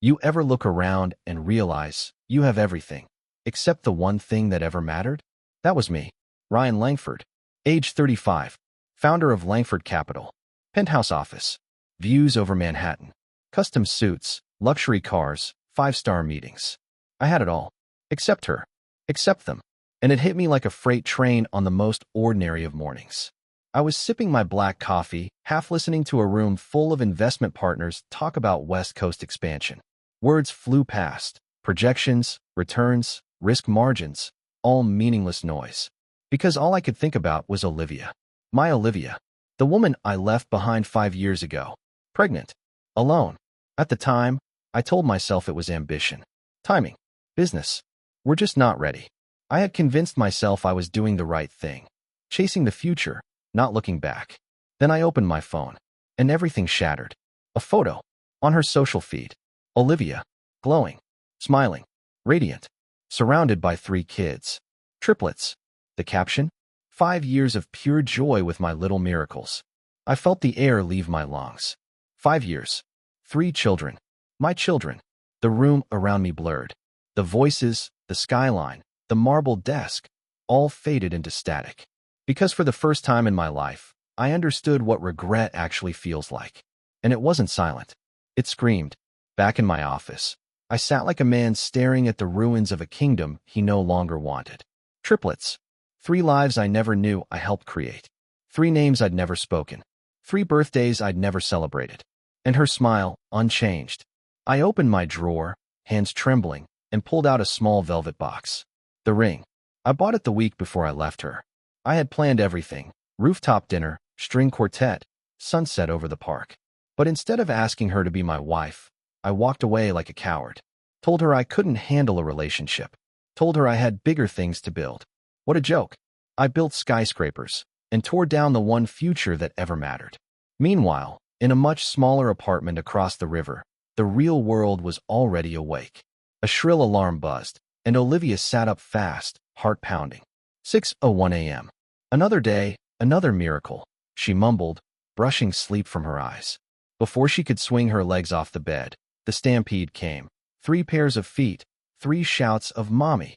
You ever look around and realize you have everything, except the one thing that ever mattered? That was me, Ryan Langford, age 35, founder of Langford Capital, penthouse office, views over Manhattan, custom suits, luxury cars, five-star meetings. I had it all, except her, except them, and it hit me like a freight train on the most ordinary of mornings. I was sipping my black coffee, half listening to a room full of investment partners talk about West Coast expansion. Words flew past, projections, returns, risk margins, all meaningless noise. Because all I could think about was Olivia. My Olivia. The woman I left behind 5 years ago. Pregnant. Alone. At the time, I told myself it was ambition. Timing. Business. We're just not ready. I had convinced myself I was doing the right thing. Chasing the future, not looking back. Then I opened my phone, and everything shattered. A photo. On her social feed. Olivia. Glowing. Smiling. Radiant. Surrounded by 3 kids. Triplets. The caption? 5 years of pure joy with my little miracles. I felt the air leave my lungs. 5 years. 3 children. My children. The room around me blurred. The voices, the skyline, the marble desk, all faded into static. Because for the first time in my life, I understood what regret actually feels like. And it wasn't silent. It screamed. Back in my office, I sat like a man staring at the ruins of a kingdom he no longer wanted. Triplets. 3 lives I never knew I helped create. 3 names I'd never spoken. 3 birthdays I'd never celebrated. And her smile, unchanged. I opened my drawer, hands trembling, and pulled out a small velvet box. The ring. I bought it the week before I left her. I had planned everything. Rooftop dinner, string quartet, sunset over the park. But instead of asking her to be my wife, I walked away like a coward. Told her I couldn't handle a relationship. Told her I had bigger things to build. What a joke. I built skyscrapers and tore down the one future that ever mattered. Meanwhile, in a much smaller apartment across the river, the real world was already awake. A shrill alarm buzzed, and Olivia sat up fast, heart pounding. 6:01 a.m. Another day, another miracle, she mumbled, brushing sleep from her eyes. Before she could swing her legs off the bed, the stampede came. 3 pairs of feet, 3 shouts of mommy.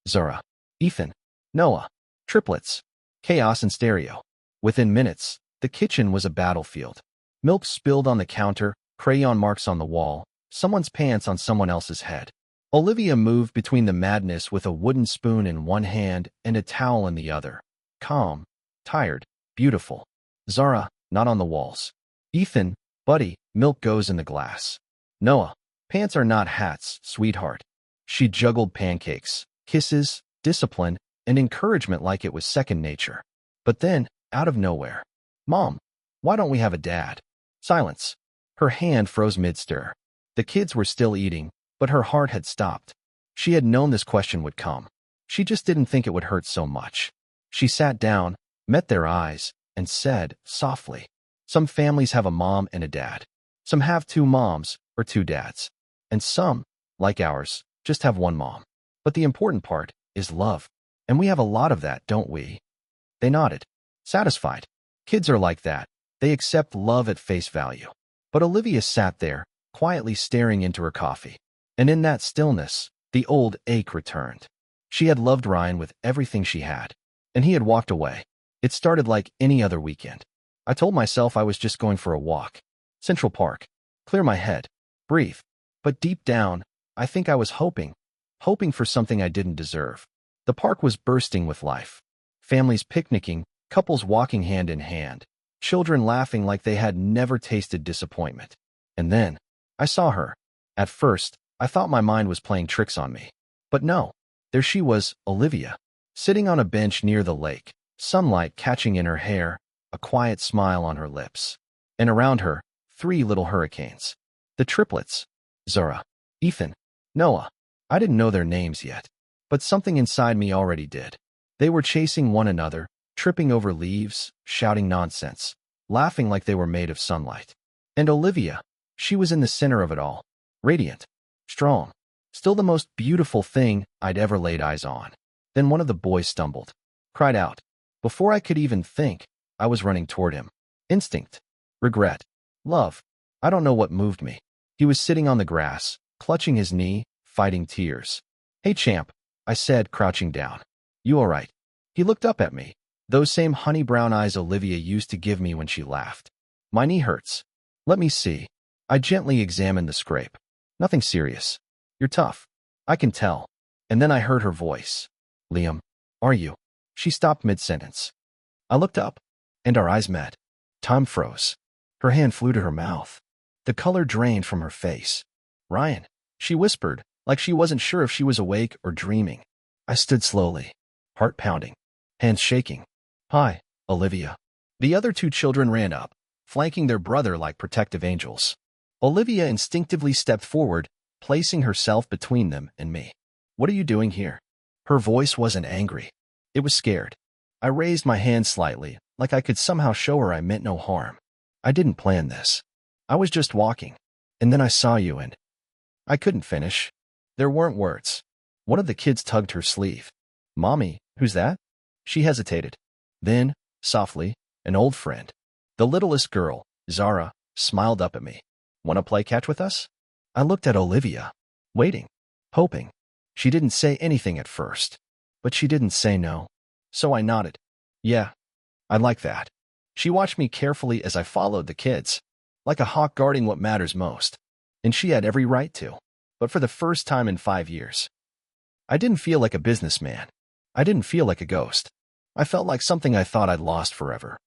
Zara. Ethan. Noah. Triplets. Chaos in stereo. Within minutes, the kitchen was a battlefield. Milk spilled on the counter, crayon marks on the wall, someone's pants on someone else's head. Olivia moved between the madness with a wooden spoon in one hand and a towel in the other. Calm, tired, beautiful. Zara, not on the walls. Ethan, buddy, milk goes in the glass. Noah, pants are not hats, sweetheart. She juggled pancakes, kisses, discipline, and encouragement like it was second nature. But then, out of nowhere, Mom, why don't we have a dad? Silence. Her hand froze mid-stir. The kids were still eating, but her heart had stopped. She had known this question would come. She just didn't think it would hurt so much. She sat down, met their eyes, and said, softly, some families have a mom and a dad. Some have 2 moms or 2 dads. And some, like ours, just have 1 mom. But the important part is love. And we have a lot of that, don't we? They nodded, satisfied. Kids are like that. They accept love at face value. But Olivia sat there, quietly staring into her coffee. And in that stillness, the old ache returned. She had loved Ryan with everything she had, and he had walked away. It started like any other weekend. I told myself I was just going for a walk. Central Park. Clear my head. Breathe. But deep down, I think I was hoping for something I didn't deserve. The park was bursting with life. Families picnicking, couples walking hand in hand, children laughing like they had never tasted disappointment. And then, I saw her. At first, I thought my mind was playing tricks on me. But no, there she was, Olivia, sitting on a bench near the lake, sunlight catching in her hair, a quiet smile on her lips. And around her, 3 little hurricanes. The triplets. Zara. Ethan. Noah. I didn't know their names yet, but something inside me already did. They were chasing one another, tripping over leaves, shouting nonsense, laughing like they were made of sunlight. And Olivia, she was in the center of it all, radiant, strong, still the most beautiful thing I'd ever laid eyes on. Then one of the boys stumbled, cried out. Before I could even think, I was running toward him. Instinct, regret, love. I don't know what moved me. He was sitting on the grass, clutching his knee, fighting tears. "Hey, champ," I said, crouching down. "You all right?" He looked up at me, those same honey brown eyes Olivia used to give me when she laughed. "My knee hurts." "Let me see." I gently examined the scrape. "Nothing serious. You're tough. I can tell." And then I heard her voice. "Liam, are you?" She stopped mid-sentence. I looked up, and our eyes met. Time froze. Her hand flew to her mouth. The color drained from her face. "Ryan," she whispered, like she wasn't sure if she was awake or dreaming. I stood slowly, heart pounding, hands shaking. "Hi, Olivia." The other two children ran up, flanking their brother like protective angels. Olivia instinctively stepped forward, placing herself between them and me. "What are you doing here?" Her voice wasn't angry. It was scared. I raised my hand slightly, like I could somehow show her I meant no harm. "I didn't plan this. I was just walking. And then I saw you and—" I couldn't finish. There weren't words. One of the kids tugged her sleeve. "Mommy, who's that?" She hesitated. Then, softly, an old friend. The littlest girl, Zara, smiled up at me. "Want to play catch with us?" I looked at Olivia, waiting, hoping. She didn't say anything at first, but she didn't say no. So I nodded. "Yeah, I'd like that." She watched me carefully as I followed the kids, like a hawk guarding what matters most. And she had every right to. But for the first time in 5 years, I didn't feel like a businessman. I didn't feel like a ghost. I felt like something I thought I'd lost forever.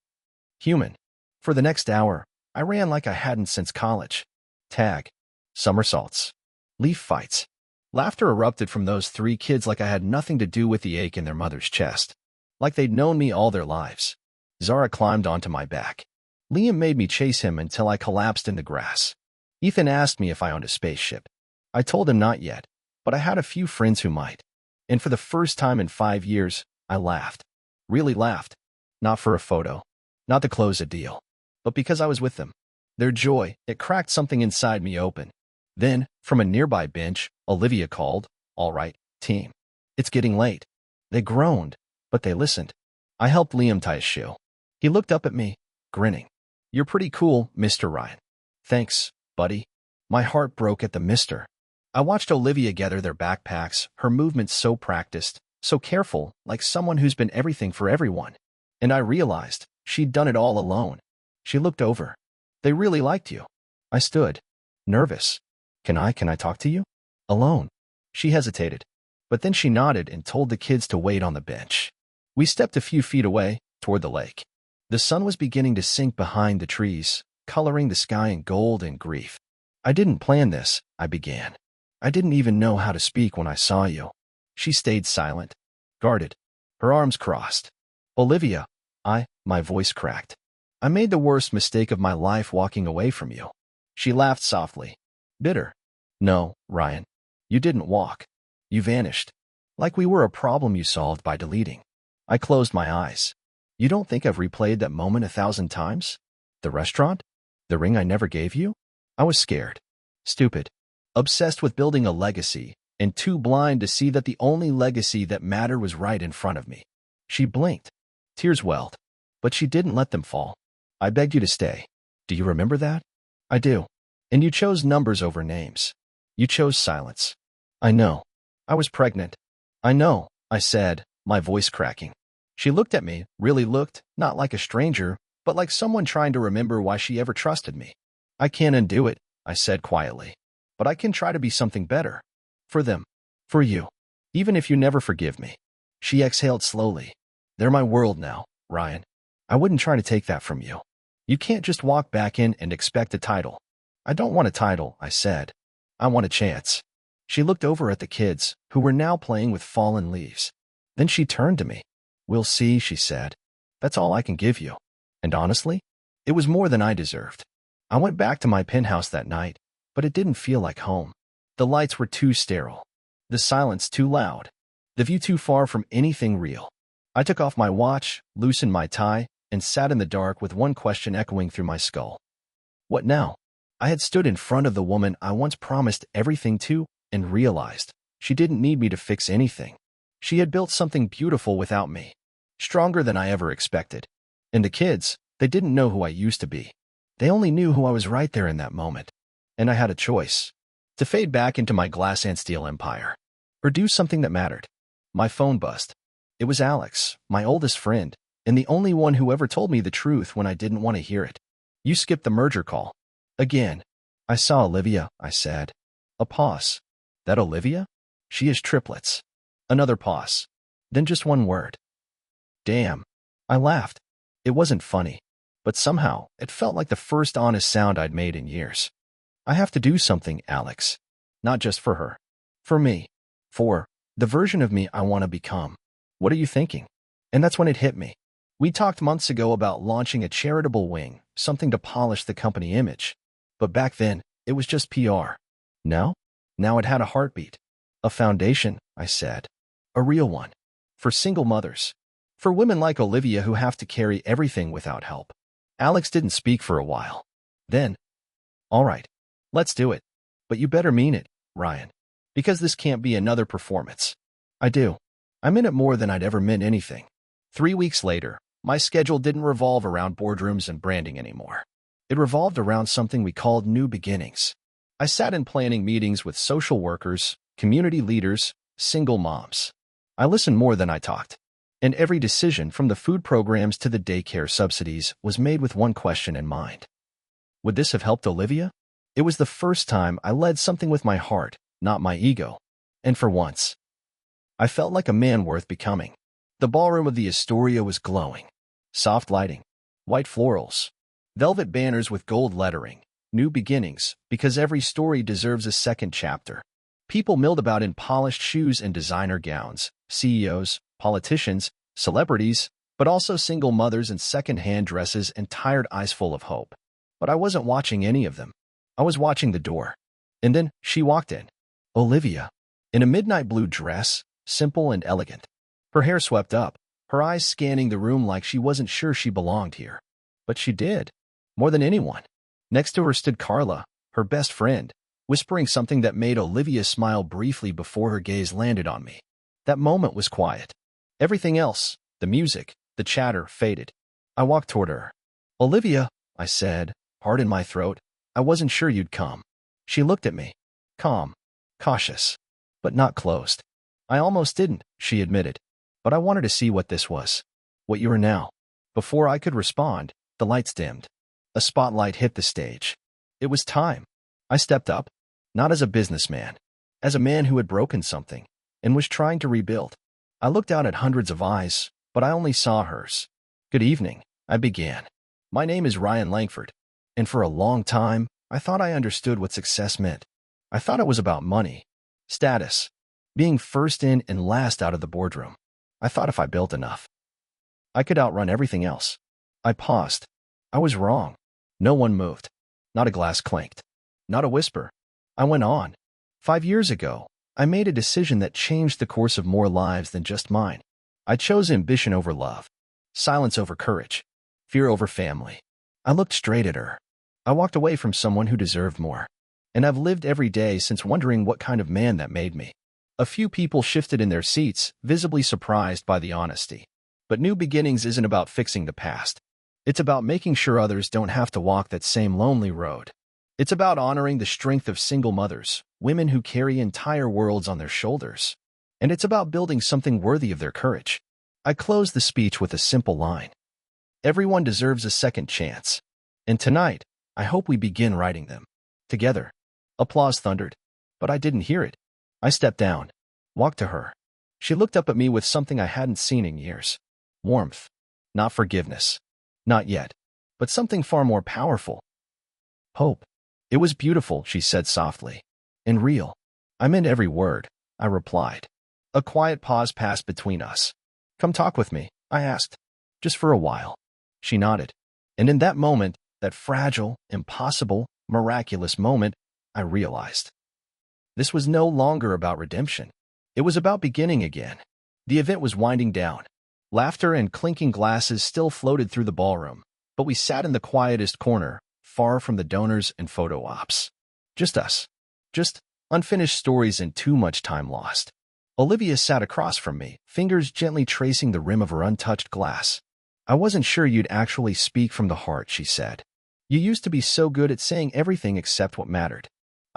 Human. For the next hour, I ran like I hadn't since college. Tag. Somersaults. Leaf fights. Laughter erupted from those 3 kids like I had nothing to do with the ache in their mother's chest. Like they'd known me all their lives. Zara climbed onto my back. Liam made me chase him until I collapsed in the grass. Ethan asked me if I owned a spaceship. I told him not yet, but I had a few friends who might. And for the first time in 5 years, I laughed. Really laughed. Not for a photo. Not to close a deal. But because I was with them. Their joy, it cracked something inside me open. Then, from a nearby bench, Olivia called, "All right, team. It's getting late." They groaned, but they listened. I helped Liam tie his shoe. He looked up at me, grinning. "You're pretty cool, Mr. Ryan." "Thanks, buddy." My heart broke at the mister. I watched Olivia gather their backpacks, her movements so practiced, so careful, like someone who's been everything for everyone. And I realized she'd done it all alone. She looked over. "They really liked you." I stood, nervous. Can I talk to you?" "Alone." She hesitated, but then she nodded and told the kids to wait on the bench. We stepped a few feet away, toward the lake. The sun was beginning to sink behind the trees, coloring the sky in gold and grief. "I didn't plan this," I began. "I didn't even know how to speak when I saw you." She stayed silent, guarded, her arms crossed. "Olivia," my voice cracked. "I made the worst mistake of my life walking away from you." She laughed softly, bitter. "No, Ryan, you didn't walk. You vanished. Like we were a problem you solved by deleting." I closed my eyes. "You don't think I've replayed that moment 1,000 times? The restaurant? The ring I never gave you?" I was scared. Stupid. Obsessed with building a legacy, and too blind to see that the only legacy that mattered was right in front of me. She blinked. Tears welled, but she didn't let them fall. "I begged you to stay. Do you remember that?" "I do. And you chose numbers over names. You chose silence." "I know. I was pregnant." "I know," I said, my voice cracking. She looked at me, really looked, not like a stranger, but like someone trying to remember why she ever trusted me. "I can't undo it," I said quietly. "But I can try to be something better. For them. For you. Even if you never forgive me." She exhaled slowly. "They're my world now, Ryan. I wouldn't try to take that from you. You can't just walk back in and expect a title." "I don't want a title," I said. "I want a chance." She looked over at the kids, who were now playing with fallen leaves. Then she turned to me. "We'll see," she said. "That's all I can give you." And honestly, it was more than I deserved. I went back to my penthouse that night, but it didn't feel like home. The lights were too sterile. The silence too loud. The view too far from anything real. I took off my watch, loosened my tie, and sat in the dark with one question echoing through my skull. What now? I had stood in front of the woman I once promised everything to and realized she didn't need me to fix anything. She had built something beautiful without me, stronger than I ever expected. And the kids, they didn't know who I used to be. They only knew who I was right there in that moment. And I had a choice. to fade back into my glass and steel empire, or do something that mattered. My phone buzzed. It was Alex, my oldest friend, and the only one who ever told me the truth when I didn't want to hear it. You skipped the merger call. Again. I saw Olivia, I said. A pause. That Olivia? She is triplets. Another pause. Then just one word. Damn. I laughed. It wasn't funny, but somehow it felt like the first honest sound I'd made in years. I have to do something, Alex. Not just for her. For me. For the version of me I want to become. What are you thinking? And that's when it hit me. We talked months ago about launching a charitable wing, something to polish the company image. But back then, it was just PR. Now? Now it had a heartbeat. A foundation, I said. A real one. For single mothers. For women like Olivia who have to carry everything without help. Alex didn't speak for a while. Then, all right, let's do it. But you better mean it, Ryan. Because this can't be another performance. I do. I meant it more than I'd ever meant anything. 3 weeks later, my schedule didn't revolve around boardrooms and branding anymore. It revolved around something we called new beginnings. I sat in planning meetings with social workers, community leaders, single moms. I listened more than I talked. And every decision from the food programs to the daycare subsidies was made with one question in mind. Would this have helped Olivia? It was the first time I led something with my heart, not my ego. And for once, I felt like a man worth becoming. The ballroom of the Astoria was glowing. Soft lighting, white florals, velvet banners with gold lettering, new beginnings, because every story deserves a second chapter. People milled about in polished shoes and designer gowns, CEOs, politicians, celebrities, but also single mothers in second-hand dresses and tired eyes full of hope. But I wasn't watching any of them. I was watching the door. And then she walked in. Olivia, in a midnight blue dress, simple and elegant. Her hair swept up, her eyes scanning the room like she wasn't sure she belonged here. But she did. More than anyone. Next to her stood Carla, her best friend, whispering something that made Olivia smile briefly before her gaze landed on me. That moment was quiet. Everything else, the music, the chatter, faded. I walked toward her. Olivia, I said, heart in my throat. I wasn't sure you'd come. She looked at me. Calm. Cautious. But not closed. I almost didn't, she admitted. But I wanted to see what this was. What you are now. Before I could respond, the lights dimmed. A spotlight hit the stage. It was time. I stepped up. Not as a businessman. As a man who had broken something and was trying to rebuild. I looked out at hundreds of eyes, but I only saw hers. Good evening, I began. My name is Ryan Langford, and for a long time, I thought I understood what success meant. I thought it was about money, status, being first in and last out of the boardroom. I thought if I built enough, I could outrun everything else. I paused. I was wrong. No one moved. Not a glass clanked. Not a whisper. I went on. 5 years ago, I made a decision that changed the course of more lives than just mine. I chose ambition over love, silence over courage, fear over family. I looked straight at her. I walked away from someone who deserved more. And I've lived every day since wondering what kind of man that made me. A few people shifted in their seats, visibly surprised by the honesty. But new beginnings isn't about fixing the past. It's about making sure others don't have to walk that same lonely road. It's about honoring the strength of single mothers, women who carry entire worlds on their shoulders. And it's about building something worthy of their courage. I closed the speech with a simple line. Everyone deserves a second chance. And tonight, I hope we begin writing them. Together. Applause thundered. But I didn't hear it. I stepped down. Walked to her. She looked up at me with something I hadn't seen in years. Warmth. Not forgiveness. Not yet. But something far more powerful. Hope. It was beautiful, she said softly. And real. I meant every word, I replied. A quiet pause passed between us. Come talk with me, I asked. Just for a while. She nodded. And in that moment, that fragile, impossible, miraculous moment, I realized. This was no longer about redemption. It was about beginning again. The event was winding down. Laughter and clinking glasses still floated through the ballroom, but we sat in the quietest corner, far from the donors and photo ops. Just us. Just unfinished stories and too much time lost. Olivia sat across from me, fingers gently tracing the rim of her untouched glass. I wasn't sure you'd actually speak from the heart, she said. You used to be so good at saying everything except what mattered.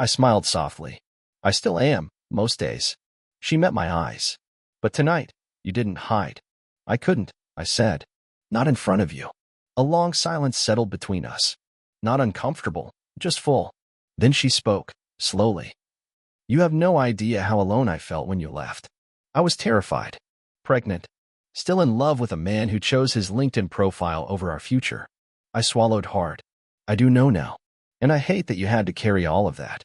I smiled softly. I still am, most days. She met my eyes. But tonight, you didn't hide. I couldn't, I said. Not in front of you. A long silence settled between us. Not uncomfortable, just full. Then she spoke, slowly. You have no idea how alone I felt when you left. I was terrified. Pregnant. Still in love with a man who chose his LinkedIn profile over our future. I swallowed hard. I do know now. And I hate that you had to carry all of that.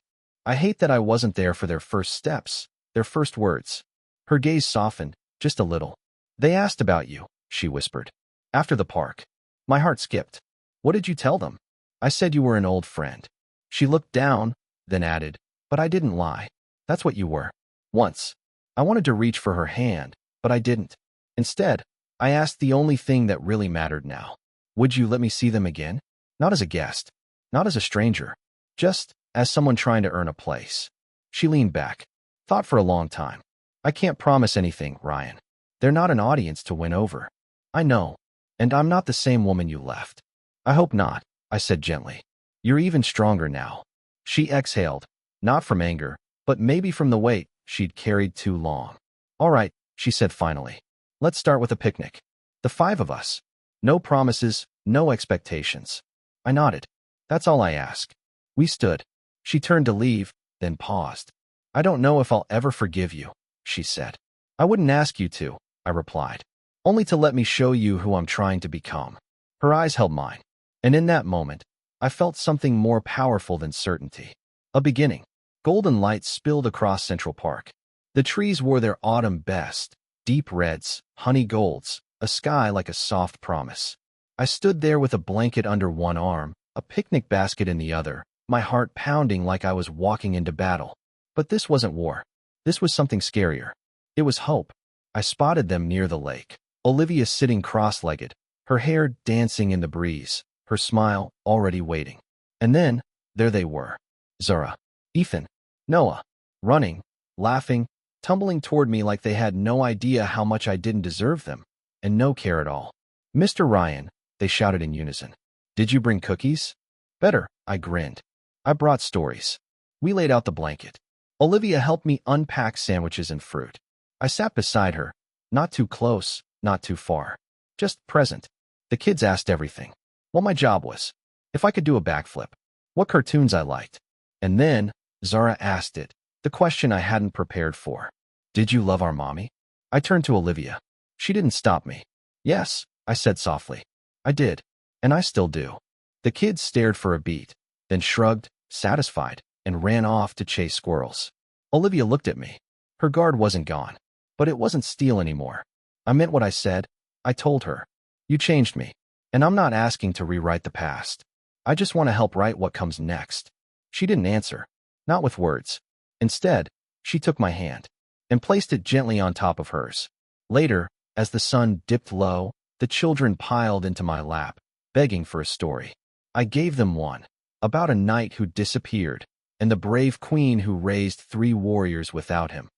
I hate that I wasn't there for their first steps, their first words. Her gaze softened, just a little. They asked about you, she whispered. After the park. My heart skipped. What did you tell them? I said you were an old friend. She looked down, then added, but I didn't lie. That's what you were. Once. I wanted to reach for her hand, but I didn't. Instead, I asked the only thing that really mattered now. Would you let me see them again? Not as a guest. Not as a stranger. Just as someone trying to earn a place. She leaned back. Thought for a long time. I can't promise anything, Ryan. They're not an audience to win over. I know. And I'm not the same woman you left. I hope not, I said gently. You're even stronger now. She exhaled, not from anger, but maybe from the weight she'd carried too long. All right, she said finally. Let's start with a picnic. The 5 of us. No promises, no expectations. I nodded. That's all I ask. We stood. She turned to leave, then paused. I don't know if I'll ever forgive you, she said. I wouldn't ask you to, I replied. Only to let me show you who I'm trying to become. Her eyes held mine. And in that moment, I felt something more powerful than certainty. A beginning. Golden light spilled across Central Park. The trees wore their autumn best, deep reds, honey golds, a sky like a soft promise. I stood there with a blanket under one arm, a picnic basket in the other, my heart pounding like I was walking into battle. But this wasn't war. This was something scarier. It was hope. I spotted them near the lake. Olivia sitting cross-legged, her hair dancing in the breeze, her smile already waiting. And then, there they were. Zara, Ethan, Noah, running, laughing, tumbling toward me like they had no idea how much I didn't deserve them, and no care at all. Mr. Ryan, they shouted in unison. Did you bring cookies? Better, I grinned. I brought stories. We laid out the blanket. Olivia helped me unpack sandwiches and fruit. I sat beside her, not too close, not too far. Just present. The kids asked everything. What my job was. If I could do a backflip. What cartoons I liked. And then, Zara asked it, the question I hadn't prepared for. Did you love our mommy? I turned to Olivia. She didn't stop me. Yes, I said softly. I did. And I still do. The kids stared for a beat, then shrugged, satisfied, and ran off to chase squirrels. Olivia looked at me. Her guard wasn't gone. But it wasn't steel anymore. I meant what I said. I told her. You changed me. And I'm not asking to rewrite the past. I just want to help write what comes next. She didn't answer. Not with words. Instead, she took my hand and placed it gently on top of hers. Later, as the sun dipped low, the children piled into my lap, begging for a story. I gave them one, about a knight who disappeared, and the brave queen who raised 3 warriors without him,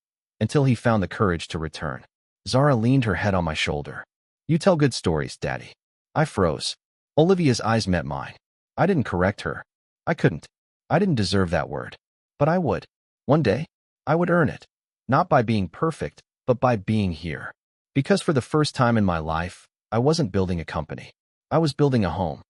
until he found the courage to return. Zara leaned her head on my shoulder. You tell good stories, Daddy. I froze. Olivia's eyes met mine. I didn't correct her. I couldn't. I didn't deserve that word. But I would. One day, I would earn it. Not by being perfect, but by being here. Because for the first time in my life, I wasn't building a company. I was building a home.